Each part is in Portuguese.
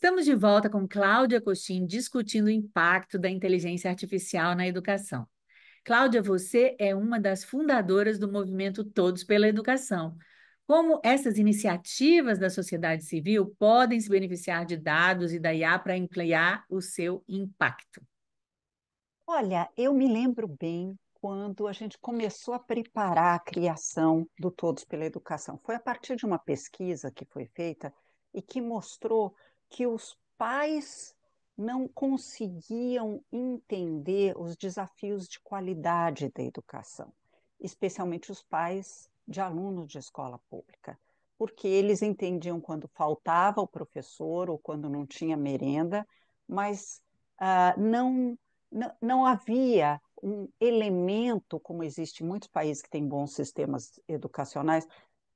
Estamos de volta com Cláudia Costin discutindo o impacto da inteligência artificial na educação. Cláudia, você é uma das fundadoras do movimento Todos pela Educação. Como essas iniciativas da sociedade civil podem se beneficiar de dados e da IA para ampliar o seu impacto? Olha, eu me lembro bem quando a gente começou a preparar a criação do Todos pela Educação. Foi a partir de uma pesquisa que foi feita e que mostrou que os pais não conseguiam entender os desafios de qualidade da educação, especialmente os pais de alunos de escola pública, porque eles entendiam quando faltava o professor ou quando não tinha merenda, mas não havia um elemento, como existe em muitos países que têm bons sistemas educacionais,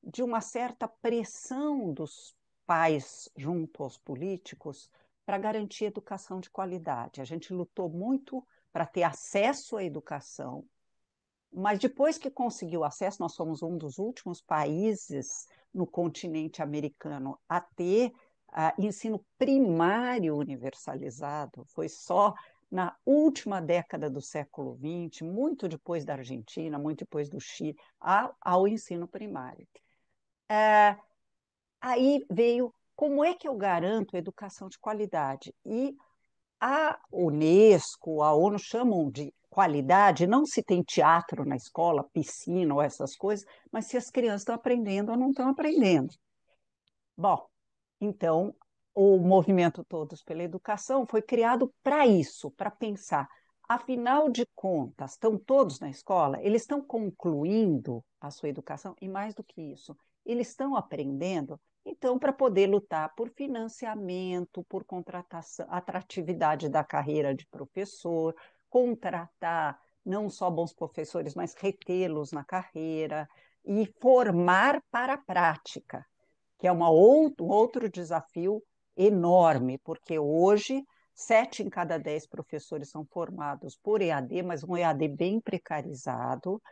de uma certa pressão dos pais junto aos políticos para garantir educação de qualidade. A gente lutou muito para ter acesso à educação, mas depois que conseguiu acesso, nós fomos um dos últimos países no continente americano a ter ensino primário universalizado. Foi só na última década do século XX, muito depois da Argentina, muito depois do Chile, ao ensino primário. Aí veio como é que eu garanto educação de qualidade? E a Unesco, a ONU chamam de qualidade, não se tem teatro na escola, piscina ou essas coisas, mas se as crianças estão aprendendo ou não estão aprendendo. Bom, então o movimento Todos pela Educação foi criado para isso, para pensar. Afinal de contas, estão todos na escola, eles estão concluindo a sua educação, e mais do que isso, eles estão aprendendo. Então, para poder lutar por financiamento, por contratação, atratividade da carreira de professor, contratar não só bons professores, mas retê-los na carreira e formar para a prática, que é um outro desafio enorme, porque hoje 7 em cada 10 professores são formados por EAD, mas um EAD bem precarizado,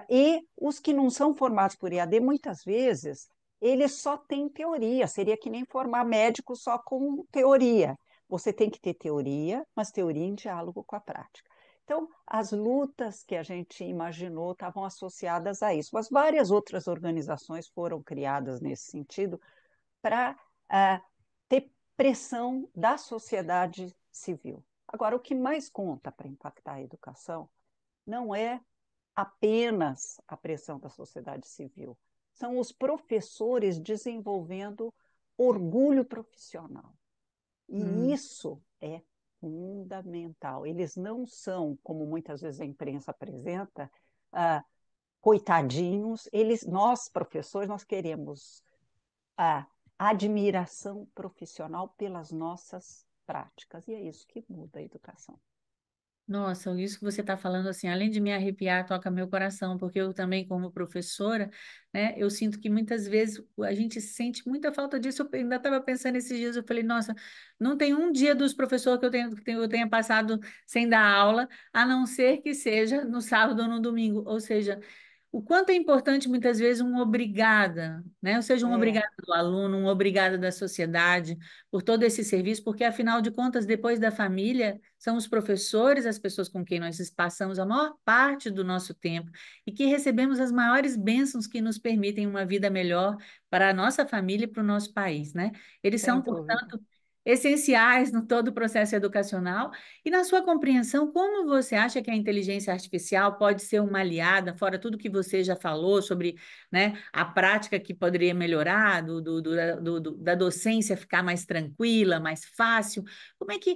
e os que não são formados por EAD, muitas vezes, eles só têm teoria, seria que nem formar médico só com teoria. Você tem que ter teoria, mas teoria em diálogo com a prática. Então, as lutas que a gente imaginou estavam associadas a isso, mas várias outras organizações foram criadas nesse sentido para ter pressão da sociedade civil. Agora, o que mais conta para impactar a educação não é apenas a pressão da sociedade civil, são os professores desenvolvendo orgulho profissional. E Hum. isso é fundamental. Eles não são, como muitas vezes a imprensa apresenta, coitadinhos. Nós, professores, nós queremos a admiração profissional pelas nossas práticas. E é isso que muda a educação. Nossa, isso que você está falando, assim, além de me arrepiar, toca meu coração, porque eu também, como professora, né, eu sinto que muitas vezes a gente sente muita falta disso. Eu ainda estava pensando esses dias, eu falei, nossa, não tem um dia dos professores eu tenha passado sem dar aula, a não ser que seja no sábado ou no domingo. Ou seja, o quanto é importante muitas vezes um obrigada, né? Ou seja, um É, obrigado do aluno, um obrigado da sociedade por todo esse serviço, porque afinal de contas, depois da família, são os professores, as pessoas com quem nós passamos a maior parte do nosso tempo e que recebemos as maiores bênçãos que nos permitem uma vida melhor para a nossa família e para o nosso país, né? Eles sem são, dúvida. portanto, essenciais no todo o processo educacional. E na sua compreensão, como você acha que a inteligência artificial pode ser uma aliada, fora tudo que você já falou sobre, né, a prática que poderia melhorar, da docência ficar mais tranquila, mais fácil? Como é que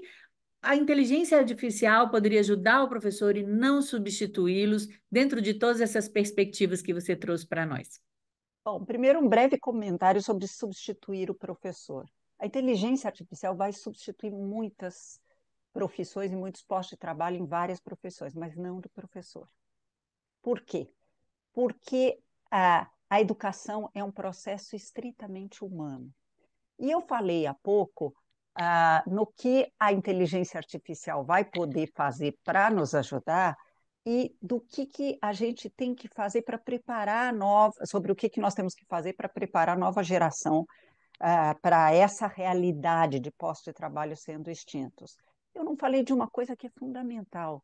a inteligência artificial poderia ajudar o professor e não substituí-los dentro de todas essas perspectivas que você trouxe para nós? Bom, primeiro um breve comentário sobre substituir o professor. A inteligência artificial vai substituir muitas profissões e muitos postos de trabalho em várias profissões, mas não do professor. Por quê? Porque a educação é um processo estritamente humano. E eu falei há pouco no que a inteligência artificial vai poder fazer para nos ajudar e do que a gente tem que fazer para preparar a nova, sobre o que nós temos que fazer para preparar a nova geração para essa realidade de postos de trabalho sendo extintos. Eu não falei de uma coisa que é fundamental.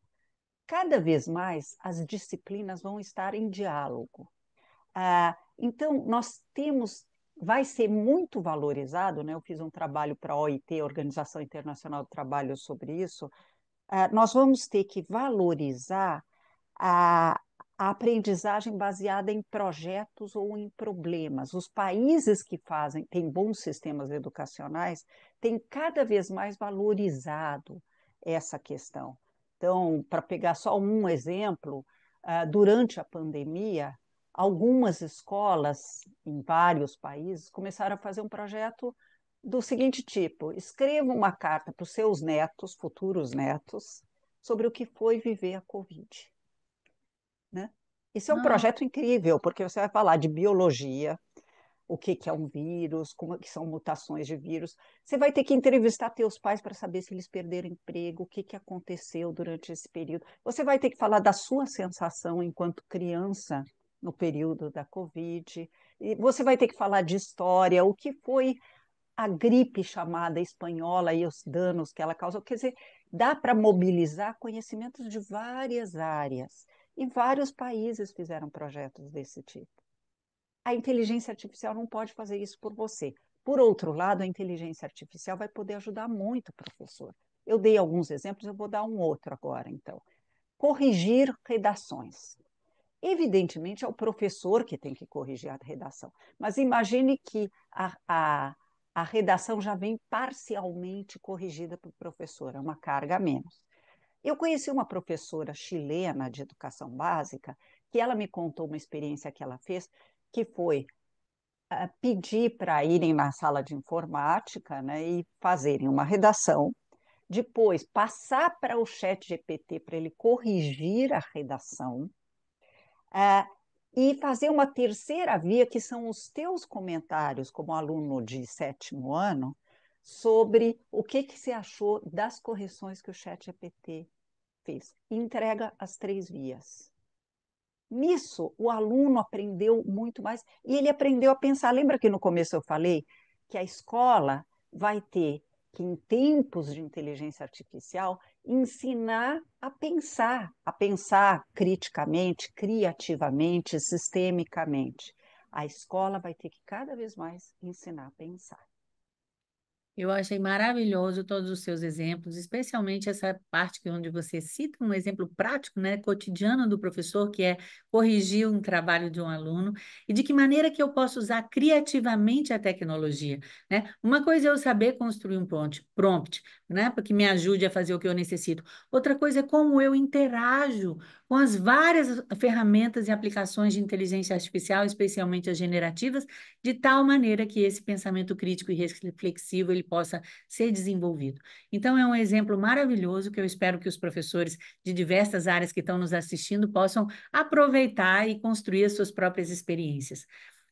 Cada vez mais as disciplinas vão estar em diálogo. Então, nós temos, vai ser muito valorizado, né? Eu fiz um trabalho para a OIT, Organização Internacional do Trabalho, sobre isso. Nós vamos ter que valorizar a, a aprendizagem baseada em projetos ou em problemas. Os países que têm bons sistemas educacionais, têm cada vez mais valorizado essa questão. Então, para pegar só um exemplo, durante a pandemia, algumas escolas em vários países começaram a fazer um projeto do seguinte tipo: escreva uma carta para os seus netos, futuros netos, sobre o que foi viver a Covid, né? Esse é um Ah, projeto incrível, porque você vai falar de biologia, o que é um vírus, como que são mutações de vírus. Você vai ter que entrevistar teus pais para saber se eles perderam emprego, o que aconteceu durante esse período. Você vai ter que falar da sua sensação enquanto criança no período da Covid. E você vai ter que falar de história, o que foi a gripe chamada espanhola e os danos que ela causou. Quer dizer, dá para mobilizar conhecimentos de várias áreas. E vários países fizeram projetos desse tipo. A inteligência artificial não pode fazer isso por você. Por outro lado, a inteligência artificial vai poder ajudar muito o professor. Eu dei alguns exemplos, eu vou dar um outro agora, então. Corrigir redações. Evidentemente, é o professor que tem que corrigir a redação, mas imagine que a redação já vem parcialmente corrigida pelo professor, é uma carga a menos. Eu conheci uma professora chilena de educação básica que ela me contou uma experiência que ela fez, que foi pedir para irem na sala de informática, né, e fazerem uma redação, depois passar para o chat GPT para ele corrigir a redação, é, e fazer uma terceira via, que são os teus comentários como aluno de sétimo ano, sobre o que você achou das correções que o chat GPT fez. E entrega as três vias. Nisso, o aluno aprendeu muito mais e ele aprendeu a pensar. Lembra que no começo eu falei que a escola vai ter que, em tempos de inteligência artificial, ensinar a pensar criticamente, criativamente, sistemicamente. A escola vai ter que cada vez mais ensinar a pensar. eu achei maravilhoso todos os seus exemplos, especialmente essa parte onde você cita um exemplo prático, né, cotidiano do professor, que é corrigir um trabalho de um aluno, e de que maneira que eu posso usar criativamente a tecnologia, né? Uma coisa é eu saber construir um prompt, né, para que me ajude a fazer o que eu necessito. Outra coisa é como eu interajo com as várias ferramentas e aplicações de inteligência artificial, especialmente as generativas, de tal maneira que esse pensamento crítico e reflexivo ele possa ser desenvolvido. Então, é um exemplo maravilhoso que eu espero que os professores de diversas áreas que estão nos assistindo possam aproveitar e construir as suas próprias experiências.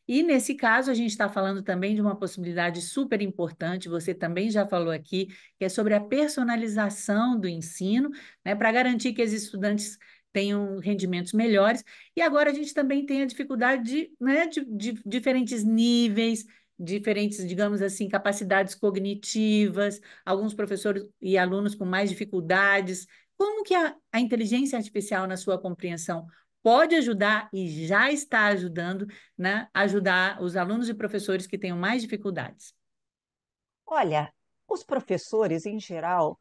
E nesse caso, a gente está falando também de uma possibilidade super importante, você também já falou aqui, que é sobre a personalização do ensino, né, para garantir que os estudantes tenham rendimentos melhores. E agora a gente também tem a dificuldade de diferentes níveis, diferentes, digamos assim, capacidades cognitivas, alguns professores e alunos com mais dificuldades. Como que a inteligência artificial, na sua compreensão, pode ajudar e já está ajudando, né, ajudar os alunos e professores que tenham mais dificuldades? Olha, os professores, em geral,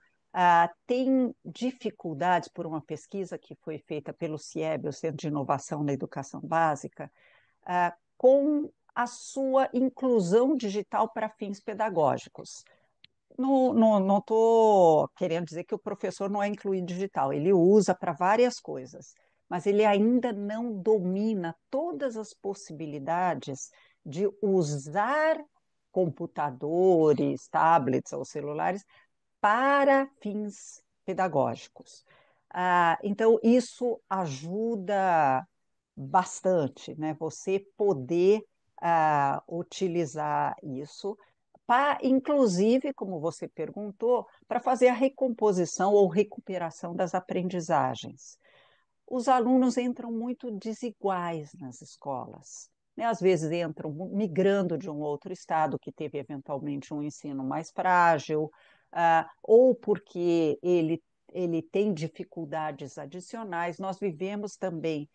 têm dificuldades por uma pesquisa que foi feita pelo CIEB, o Centro de Inovação na Educação Básica, com a sua inclusão digital para fins pedagógicos. Não estou querendo dizer que o professor não é incluído digital, ele usa para várias coisas, mas ele ainda não domina todas as possibilidades de usar computadores, tablets ou celulares para fins pedagógicos. Então, isso ajuda bastante, né? Você poder utilizar isso, inclusive, como você perguntou, para fazer a recomposição ou recuperação das aprendizagens. Os alunos entram muito desiguais nas escolas. né? Às vezes entram migrando de um outro estado que teve eventualmente um ensino mais frágil, ou porque ele tem dificuldades adicionais. Nós vivemos também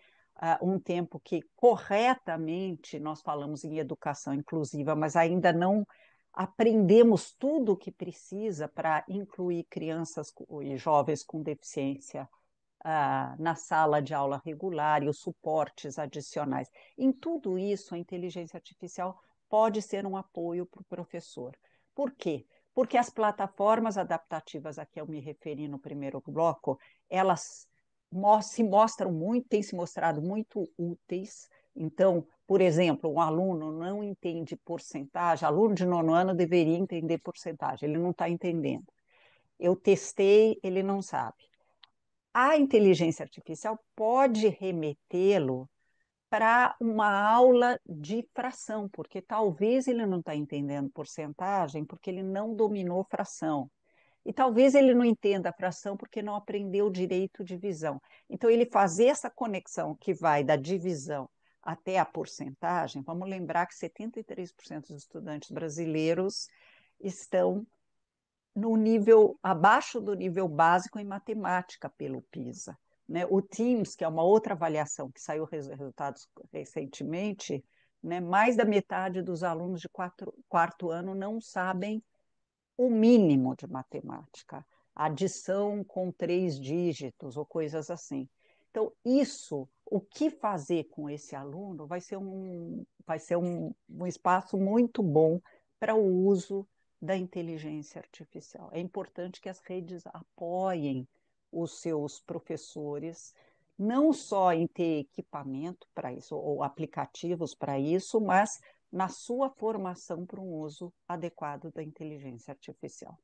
um tempo que corretamente nós falamos em educação inclusiva, mas ainda não aprendemos tudo o que precisa para incluir crianças e jovens com deficiência na sala de aula regular e os suportes adicionais. Em tudo isso, a inteligência artificial pode ser um apoio para o professor. Por quê? Porque as plataformas adaptativas a que eu me referi no primeiro bloco, elas se mostram muito, têm se mostrado muito úteis. Então, por exemplo, um aluno não entende porcentagem, aluno de nono ano deveria entender porcentagem, ele não está entendendo. Eu testei, ele não sabe. A inteligência artificial pode remetê-lo para uma aula de fração, porque talvez ele não está entendendo porcentagem, porque ele não dominou fração. E talvez ele não entenda a fração porque não aprendeu direito divisão. Então, ele fazer essa conexão que vai da divisão até a porcentagem, vamos lembrar que 73% dos estudantes brasileiros estão no nível abaixo do nível básico em matemática pelo PISA. Né? O TIMSS, que é uma outra avaliação que saiu resultados recentemente, né? Mais da metade dos alunos de quarto ano não sabem o mínimo de matemática, adição com 3 dígitos ou coisas assim. Então, isso, o que fazer com esse aluno vai ser um espaço muito bom para o uso da inteligência artificial. É importante que as redes apoiem os seus professores, não só em ter equipamento para isso, ou aplicativos para isso, mas na sua formação para um uso adequado da inteligência artificial.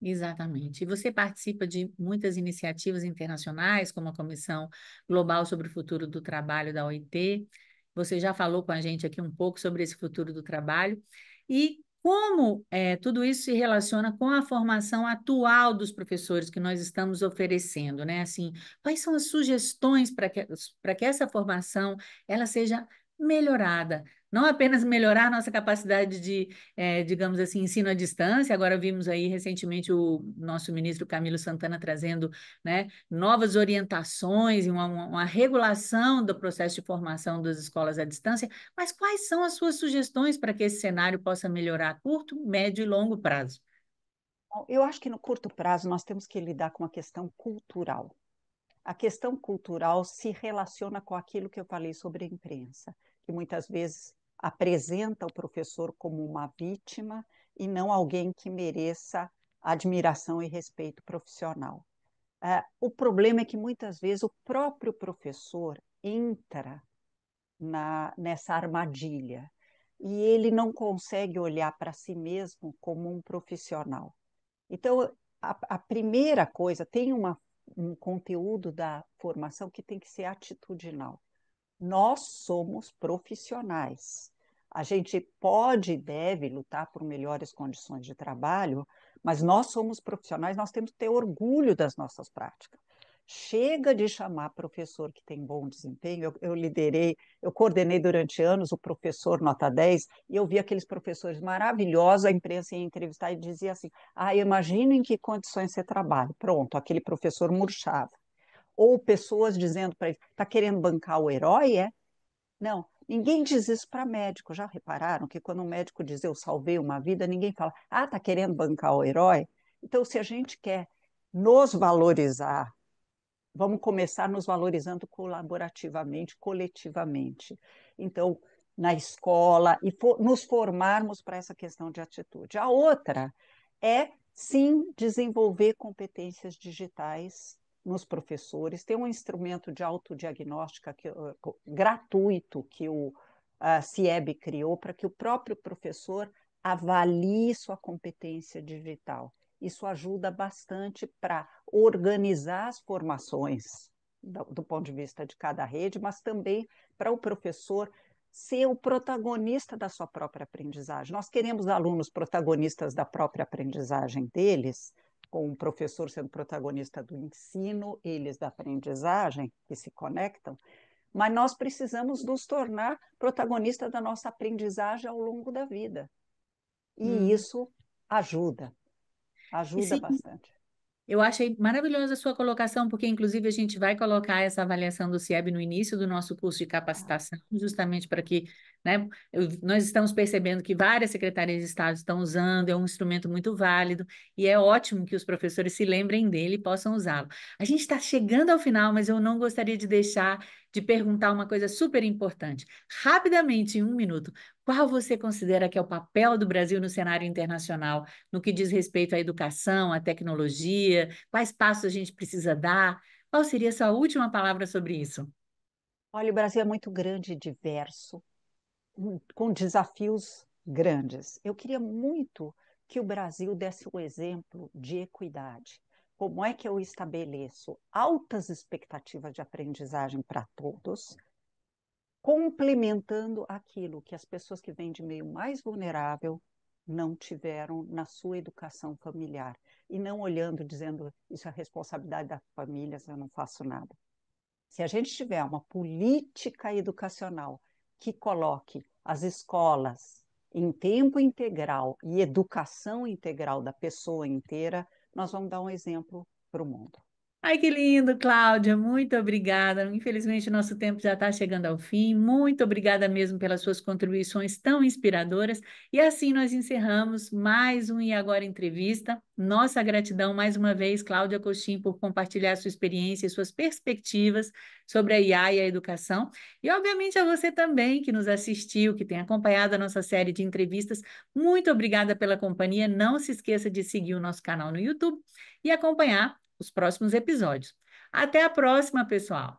Exatamente. E você participa de muitas iniciativas internacionais, como a Comissão Global sobre o Futuro do Trabalho da OIT. Você já falou com a gente aqui um pouco sobre esse futuro do trabalho e como tudo isso se relaciona com a formação atual dos professores que nós estamos oferecendo, né? Assim, quais são as sugestões para que essa formação ela seja melhorada? Não apenas melhorar a nossa capacidade de digamos assim, ensino à distância. Agora vimos aí recentemente o nosso ministro Camilo Santana trazendo, né, novas orientações e uma regulação do processo de formação das escolas à distância. Mas quais são as suas sugestões para que esse cenário possa melhorar a curto, médio e longo prazo? Bom, eu acho que no curto prazo nós temos que lidar com a questão cultural. A questão cultural se relaciona com aquilo que eu falei sobre a imprensa, que muitas vezes apresenta o professor como uma vítima e não alguém que mereça admiração e respeito profissional. O problema é que muitas vezes o próprio professor entra nessa armadilha e ele não consegue olhar para si mesmo como um profissional. Então, a primeira coisa, tem um conteúdo da formação que tem que ser atitudinal. Nós somos profissionais. A gente pode e deve lutar por melhores condições de trabalho, mas nós somos profissionais, nós temos que ter orgulho das nossas práticas. Chega de chamar professor que tem bom desempenho. Eu coordenei durante anos o professor nota 10 e eu vi aqueles professores maravilhosos, a imprensa ia entrevistar e dizia assim: imagina em que condições você trabalha. Pronto, aquele professor murchava. Ou pessoas dizendo para ele: está querendo bancar o herói, é? Não, ninguém diz isso para médico. Já repararam que quando um médico diz eu salvei uma vida, ninguém fala, está querendo bancar o herói? Então, se a gente quer nos valorizar, vamos começar nos valorizando colaborativamente, coletivamente. Então, na escola, e nos formarmos para essa questão de atitude. A outra é, sim, desenvolver competências digitais nos professores. Tem um instrumento de autodiagnóstica gratuito que o CIEB criou para que o próprio professor avalie sua competência digital. Isso ajuda bastante para organizar as formações do ponto de vista de cada rede, mas também para o professor ser o protagonista da sua própria aprendizagem. Nós queremos alunos protagonistas da própria aprendizagem deles, com o professor sendo protagonista do ensino, eles da aprendizagem, que se conectam, mas nós precisamos nos tornar protagonistas da nossa aprendizagem ao longo da vida. E Hum. isso ajuda, E ajuda sim, bastante. eu achei maravilhosa a sua colocação, porque inclusive a gente vai colocar essa avaliação do CIEB no início do nosso curso de Ah, capacitação, justamente para que, né, nós estamos percebendo que várias secretarias de Estado estão usando, é um instrumento muito válido, e é ótimo que os professores se lembrem dele e possam usá-lo. A gente está chegando ao final, mas eu não gostaria de deixar de perguntar uma coisa super importante. Rapidamente, em um minuto, qual você considera que é o papel do Brasil no cenário internacional, no que diz respeito à educação, à tecnologia? Quais passos a gente precisa dar? Qual seria a sua última palavra sobre isso? olha, o Brasil é muito grande e diverso, com desafios grandes. Eu queria muito que o Brasil desse o exemplo de equidade. Como é que eu estabeleço altas expectativas de aprendizagem para todos, complementando aquilo que as pessoas que vêm de meio mais vulnerável não tiveram na sua educação familiar. E não olhando, dizendo, isso é responsabilidade da família, eu não faço nada. Se a gente tiver uma política educacional que coloque as escolas em tempo integral e educação integral da pessoa inteira, nós vamos dar um exemplo para o mundo. Ai, que lindo, Cláudia. Muito obrigada. Infelizmente, nosso tempo já está chegando ao fim. Muito obrigada mesmo pelas suas contribuições tão inspiradoras. E assim nós encerramos mais um E Agora Entrevista. Nossa gratidão mais uma vez, Cláudia Coxim, por compartilhar sua experiência e suas perspectivas sobre a IA e a educação. E, obviamente, a você também que nos assistiu, que tem acompanhado a nossa série de entrevistas. Muito obrigada pela companhia. Não se esqueça de seguir o nosso canal no YouTube e acompanhar os próximos episódios. Até a próxima, pessoal!